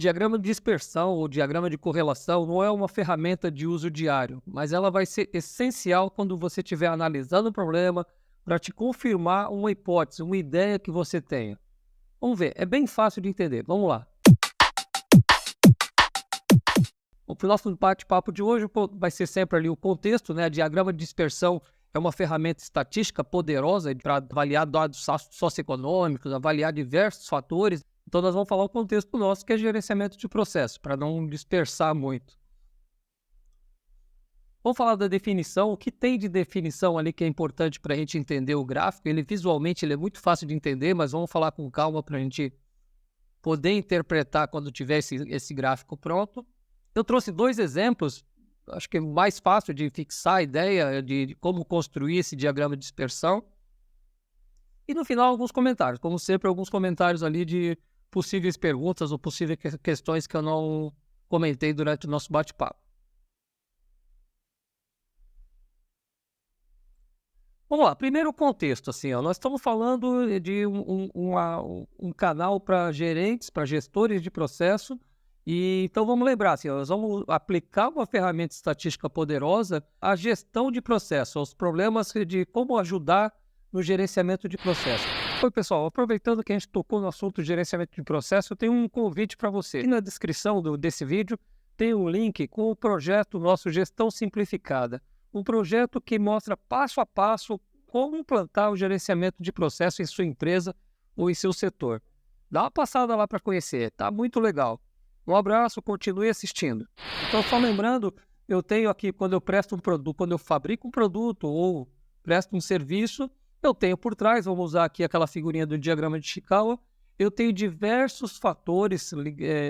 Diagrama de dispersão ou diagrama de correlação não é uma ferramenta de uso diário, mas ela vai ser essencial quando você estiver analisando o problema para te confirmar uma hipótese, uma ideia que você tenha. Vamos ver, é bem fácil de entender. Vamos lá. O nosso bate-papo de hoje vai ser sempre ali o contexto, né? Diagrama de dispersão é uma ferramenta estatística poderosa para avaliar dados socioeconômicos, avaliar diversos fatores. Então, nós vamos falar o contexto nosso, que é gerenciamento de processo, para não dispersar muito. Vamos falar da definição. O que tem de definição ali que é importante para a gente entender o gráfico? Visualmente ele é muito fácil de entender, mas vamos falar com calma para a gente poder interpretar quando tiver esse gráfico pronto. Eu trouxe 2 exemplos, acho que é mais fácil de fixar a ideia de como construir esse diagrama de dispersão. E no final, alguns comentários. Como sempre, alguns comentários ali de possíveis perguntas ou possíveis questões que eu não comentei durante o nosso bate-papo. Vamos lá, primeiro o contexto, assim, ó, nós estamos falando de um canal para gerentes, para gestores de processo, e então vamos lembrar, assim, ó, nós vamos aplicar uma ferramenta estatística poderosa à gestão de processo, aos problemas de como ajudar no gerenciamento de processo. Oi, pessoal, aproveitando que a gente tocou no assunto de gerenciamento de processo, eu tenho um convite para você. Aqui na descrição desse vídeo tem um link com o projeto nosso Gestão Simplificada. Um projeto que mostra passo a passo como implantar o gerenciamento de processo em sua empresa ou em seu setor. Dá uma passada lá para conhecer, tá muito legal. Um abraço, continue assistindo. Então, só lembrando, eu tenho aqui, quando eu presto um produto, quando eu fabrico um produto ou presto um serviço, eu tenho por trás, vamos usar aqui aquela figurinha do diagrama de Chikawa, eu tenho diversos fatores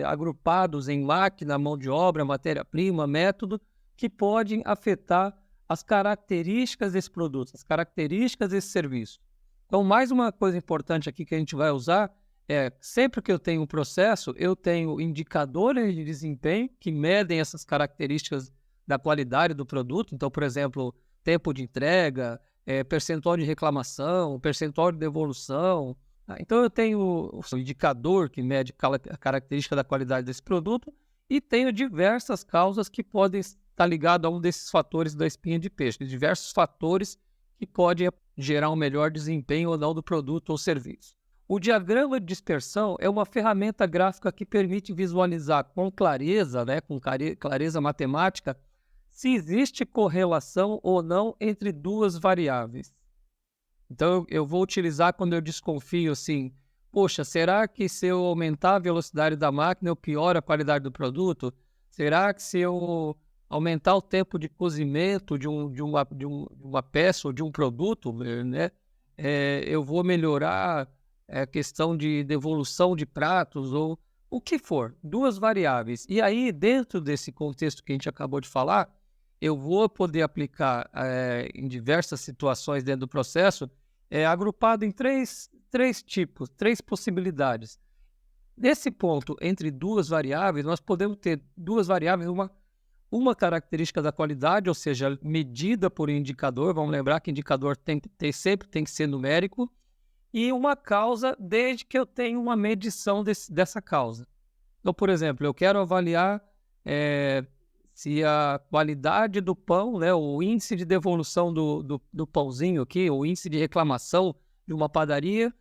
agrupados em máquina, mão de obra, matéria-prima, método, que podem afetar as características desse produto, as características desse serviço. Então, mais uma coisa importante aqui que a gente vai usar é, sempre que eu tenho um processo, eu tenho indicadores de desempenho que medem essas características da qualidade do produto. Então, por exemplo, tempo de entrega, percentual de reclamação, percentual de devolução. Então, eu tenho o indicador que mede a característica da qualidade desse produto e tenho diversas causas que podem estar ligadas a um desses fatores da espinha de peixe, diversos fatores que podem gerar um melhor desempenho ou não do produto ou serviço. O diagrama de dispersão é uma ferramenta gráfica que permite visualizar com clareza, com clareza matemática, se existe correlação ou não entre 2 variáveis. Então, eu vou utilizar quando eu desconfio assim, poxa, será que se eu aumentar a velocidade da máquina eu pioro a qualidade do produto? Será que se eu aumentar o tempo de cozimento de uma peça ou de um produto, eu vou melhorar a questão de devolução de pratos ou o que for, 2 variáveis. E aí, dentro desse contexto que a gente acabou de falar, eu vou poder aplicar em diversas situações dentro do processo, agrupado em três tipos, 3 possibilidades. Nesse ponto, entre 2 variáveis, nós podemos ter 2 variáveis, uma característica da qualidade, ou seja, medida por indicador, vamos lembrar que indicador sempre tem que ser numérico, e uma causa desde que eu tenha uma medição dessa causa. Então, por exemplo, eu quero avaliar se a qualidade do pão, o índice de devolução do pãozinho aqui, o índice de reclamação de uma padaria,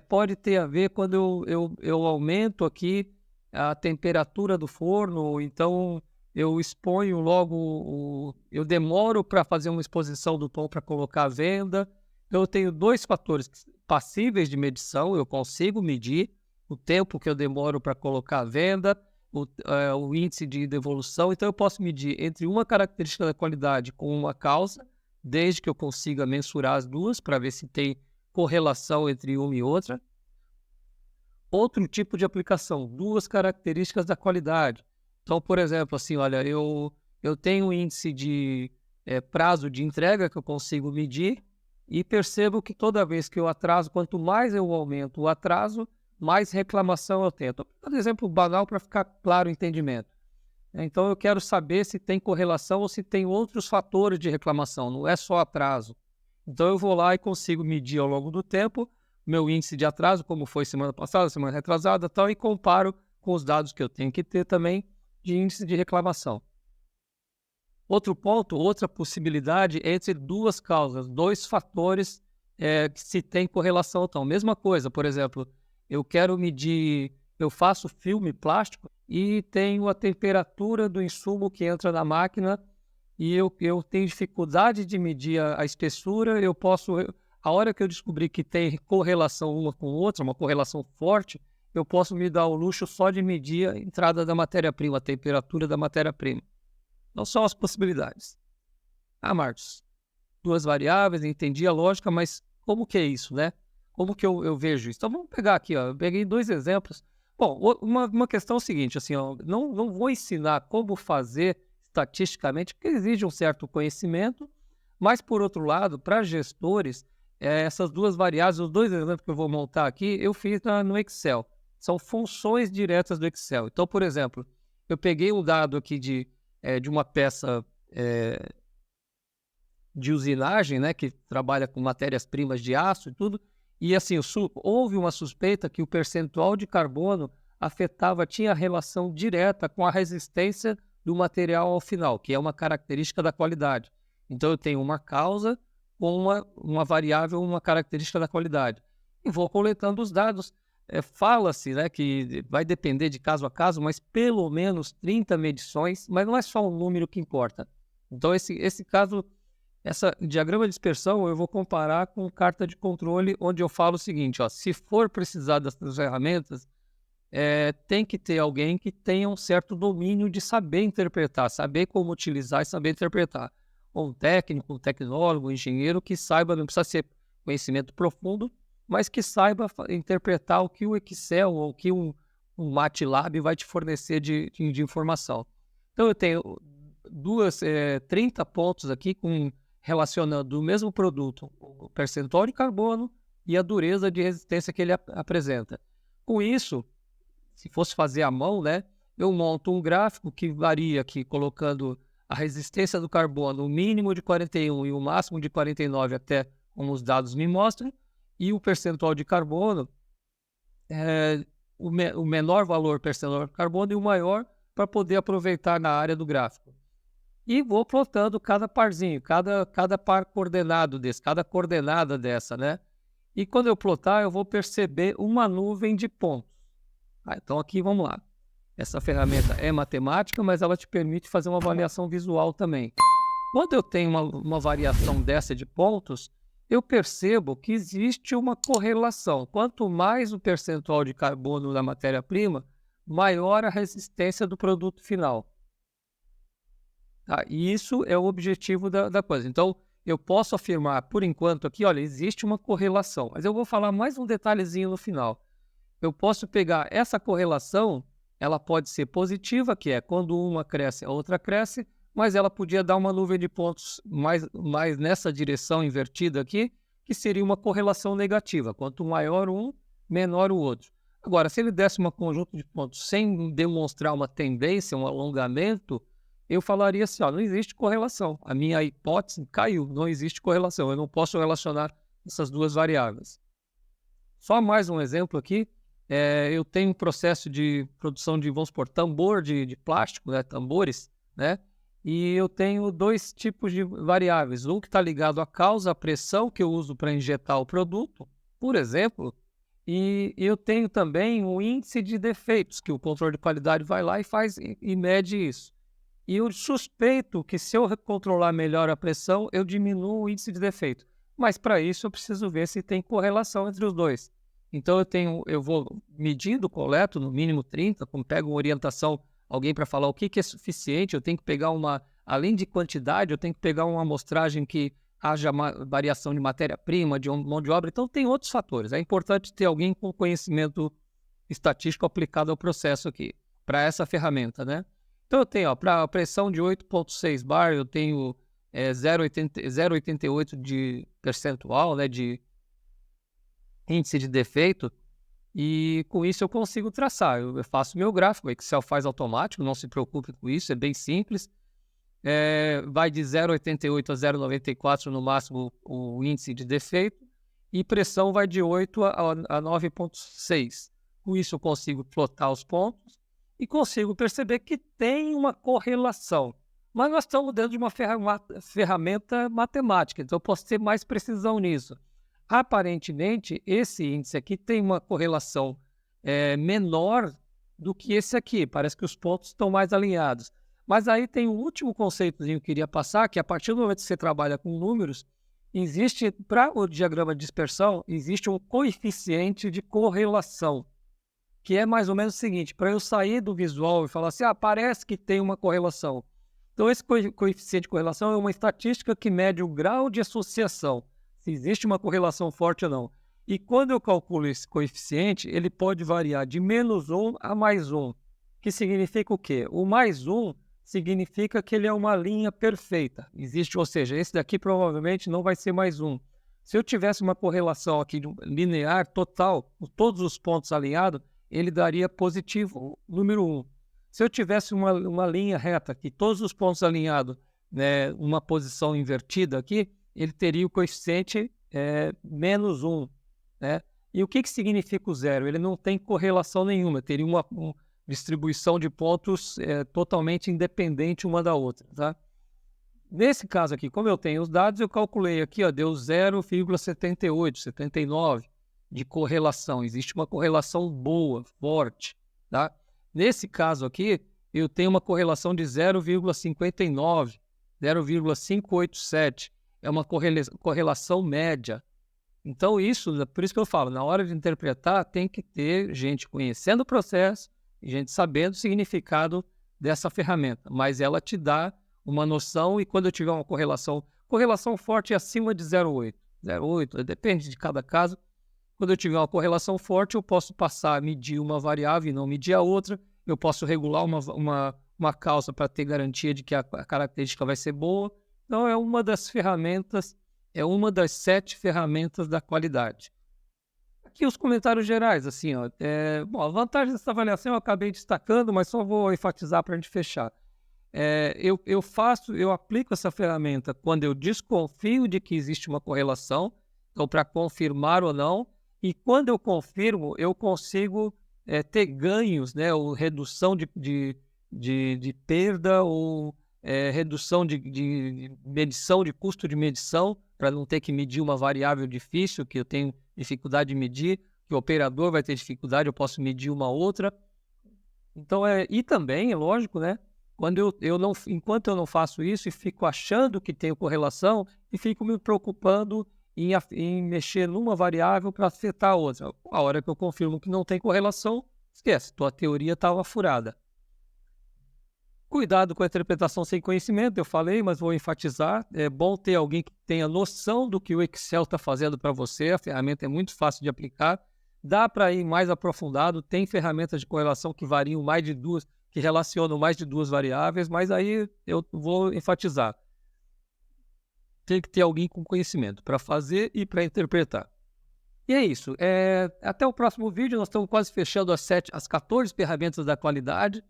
pode ter a ver quando eu aumento aqui a temperatura do forno, então eu exponho logo, eu demoro para fazer uma exposição do pão para colocar à venda. Então, eu tenho 2 fatores passíveis de medição, eu consigo medir o tempo que eu demoro para colocar à venda, o índice de devolução. Então, eu posso medir entre uma característica da qualidade com uma causa, desde que eu consiga mensurar as 2 para ver se tem correlação entre uma e outra. Outro tipo de aplicação, 2 características da qualidade. Então, por exemplo, assim, olha, eu tenho um índice de prazo de entrega que eu consigo medir e percebo que toda vez que eu atraso, quanto mais eu aumento o atraso, mais reclamação eu tenho. Estou dando um exemplo banal para ficar claro o entendimento. Então, eu quero saber se tem correlação ou se tem outros fatores de reclamação, não é só atraso. Então, eu vou lá e consigo medir ao longo do tempo meu índice de atraso, como foi semana passada, semana retrasada, tal, e comparo com os dados que eu tenho que ter também de índice de reclamação. Outro ponto, outra possibilidade é entre duas causas, dois fatores que se tem correlação. Então, mesma coisa, por exemplo, eu quero medir, eu faço filme plástico e tenho a temperatura do insumo que entra na máquina e eu tenho dificuldade de medir a espessura, a hora que eu descobrir que tem correlação uma com outra, uma correlação forte, eu posso me dar o luxo só de medir a entrada da matéria-prima, a temperatura da matéria-prima. Não são as possibilidades. Ah, Marcos, duas variáveis, entendi a lógica, mas como que é isso, né? Como que eu vejo isso? Então vamos pegar aqui, ó, eu peguei dois exemplos. Bom, uma questão é o seguinte, assim, ó, não vou ensinar como fazer estatisticamente, porque exige um certo conhecimento, mas por outro lado, para gestores, essas duas variáveis, os dois exemplos que eu vou montar aqui, eu fiz no Excel. São funções diretas do Excel. Então, por exemplo, eu peguei um dado aqui de uma peça de usinagem, né, que trabalha com matérias-primas de aço e tudo, e assim, houve uma suspeita que o percentual de carbono tinha relação direta com a resistência do material ao final, que é uma característica da qualidade. Então, eu tenho uma causa com uma variável, uma característica da qualidade. E vou coletando os dados. Fala-se, né, que vai depender de caso a caso, mas pelo menos 30 medições, mas não é só o número que importa. Então, esse caso, esse diagrama de dispersão, eu vou comparar com carta de controle, onde eu falo o seguinte, ó, se for precisar dessas ferramentas, tem que ter alguém que tenha um certo domínio de saber interpretar, saber como utilizar e saber interpretar. Um técnico, um tecnólogo, um engenheiro que saiba, não precisa ser conhecimento profundo, mas que saiba interpretar o que o Excel ou o que um MATLAB vai te fornecer de informação. Então, eu tenho 30 pontos aqui relacionando o mesmo produto, o percentual de carbono e a dureza de resistência que ele apresenta. Com isso, se fosse fazer à mão, né, eu monto um gráfico que varia aqui, colocando a resistência do carbono, o mínimo de 41 e o máximo de 49, até como os dados me mostram, e o percentual de carbono, o menor valor percentual de carbono e o maior, para poder aproveitar na área do gráfico. E vou plotando cada parzinho, cada par coordenado desse, cada coordenada dessa, né? E quando eu plotar, eu vou perceber uma nuvem de pontos. Então aqui vamos lá. Essa ferramenta é matemática, mas ela te permite fazer uma avaliação visual também. Quando eu tenho uma variação dessa de pontos, eu percebo que existe uma correlação. Quanto mais o percentual de carbono da matéria-prima, maior a resistência do produto final. E isso é o objetivo da coisa. Então, eu posso afirmar, por enquanto aqui, olha, existe uma correlação. Mas eu vou falar mais um detalhezinho no final. Eu posso pegar essa correlação, ela pode ser positiva, que é quando uma cresce, a outra cresce, mas ela podia dar uma nuvem de pontos mais nessa direção invertida aqui, que seria uma correlação negativa. Quanto maior um, menor o outro. Agora, se ele desse um conjunto de pontos sem demonstrar uma tendência, um alongamento, eu falaria assim, ó, não existe correlação. A minha hipótese caiu, não existe correlação. Eu não posso relacionar essas duas variáveis. Só mais um exemplo aqui. Eu tenho um processo de produção de, vamos supor, tambor de plástico, né, tambores, né? E eu tenho dois tipos de variáveis. Um que está ligado à causa, à pressão que eu uso para injetar o produto, por exemplo, e eu tenho também um índice de defeitos, que o controle de qualidade vai lá e faz e mede isso. E eu suspeito que se eu controlar melhor a pressão, eu diminuo o índice de defeito. Mas para isso eu preciso ver se tem correlação entre os dois. Então eu vou medindo, coleto no mínimo 30, como pego uma orientação, alguém para falar o que é suficiente, eu tenho que pegar além de quantidade, eu tenho que pegar uma amostragem que haja variação de matéria-prima, de mão de obra. Então tem outros fatores. É importante ter alguém com conhecimento estatístico aplicado ao processo aqui, para essa ferramenta, né? Então eu tenho, para a pressão de 8,6 bar, eu tenho 0,88 de percentual, né, de índice de defeito, e com isso eu consigo traçar. Eu faço meu gráfico, o Excel faz automático, não se preocupe com isso, é bem simples. Vai de 0,88 a 0,94 no máximo o índice de defeito, e pressão vai de 8 a 9,6. Com isso eu consigo plotar os pontos e consigo perceber que tem uma correlação. Mas nós estamos dentro de uma ferramenta matemática, então eu posso ter mais precisão nisso. Aparentemente, esse índice aqui tem uma correlação menor do que esse aqui. Parece que os pontos estão mais alinhados. Mas aí tem um último conceitozinho que eu queria passar, que a partir do momento que você trabalha com números, existe, para o diagrama de dispersão, existe um coeficiente de correlação, que é mais ou menos o seguinte: para eu sair do visual e falar assim, parece que tem uma correlação. Então, esse coeficiente de correlação é uma estatística que mede o grau de associação, se existe uma correlação forte ou não. E quando eu calculo esse coeficiente, ele pode variar de -1 a +1, que significa o quê? O +1 significa que ele é uma linha perfeita. Existe, ou seja, esse daqui provavelmente não vai ser +1. Se eu tivesse uma correlação aqui linear total, com todos os pontos alinhados, ele daria positivo número 1. Se eu tivesse uma linha reta aqui, todos os pontos alinhados, né, uma posição invertida aqui, ele teria o coeficiente -1. Né? E o que significa o zero? Ele não tem correlação nenhuma, teria uma distribuição de pontos totalmente independente uma da outra. Tá? Nesse caso aqui, como eu tenho os dados, eu calculei aqui, ó, deu 0,78, 79 de correlação. Existe uma correlação boa, forte. Tá? Nesse caso aqui, eu tenho uma correlação de 0,59, 0,587. É uma correlação média. Então, por isso que eu falo, na hora de interpretar, tem que ter gente conhecendo o processo e gente sabendo o significado dessa ferramenta. Mas ela te dá uma noção, e quando eu tiver uma correlação forte é acima de 0,8. 0,8, depende de cada caso. Quando eu tiver uma correlação forte, eu posso passar a medir uma variável e não medir a outra. Eu posso regular uma causa para ter garantia de que a característica vai ser boa. Então, é uma das ferramentas, é uma das 7 ferramentas da qualidade. Aqui os comentários gerais, assim, ó. Bom, a vantagem dessa avaliação eu acabei destacando, mas só vou enfatizar para a gente fechar. Eu aplico essa ferramenta quando eu desconfio de que existe uma correlação, então para confirmar ou não, e quando eu confirmo, eu consigo ter ganhos, né, ou redução de perda, ou redução de medição, de custo de medição, para não ter que medir uma variável difícil, que eu tenho dificuldade de medir, que o operador vai ter dificuldade, eu posso medir uma outra. Então, e também, é lógico, né, enquanto eu não faço isso e fico achando que tenho correlação e fico me preocupando em mexer numa variável para afetar a outra. A hora que eu confirmo que não tem correlação, esquece, tua teoria estava furada. Cuidado com a interpretação sem conhecimento, eu falei, mas vou enfatizar. É bom ter alguém que tenha noção do que o Excel está fazendo para você. A ferramenta é muito fácil de aplicar. Dá para ir mais aprofundado. Tem ferramentas de correlação que variam mais de duas, que relacionam mais de 2 variáveis, mas aí eu vou enfatizar. Tem que ter alguém com conhecimento para fazer e para interpretar. E é isso. Até o próximo vídeo. Nós estamos quase fechando as 14 ferramentas da qualidade.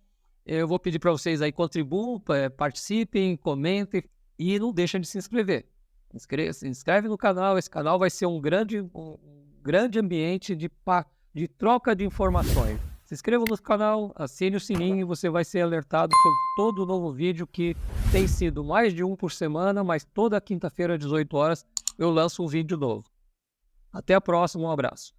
Eu vou pedir para vocês aí contribuam, participem, comentem e não deixem de se inscrever. Se inscreve no canal. Esse canal vai ser um grande ambiente de troca de informações. Se inscreva no canal, assine o sininho e você vai ser alertado sobre todo novo vídeo, que tem sido mais de um por semana, mas toda quinta-feira às 18 horas eu lanço um vídeo novo. Até a próxima, um abraço.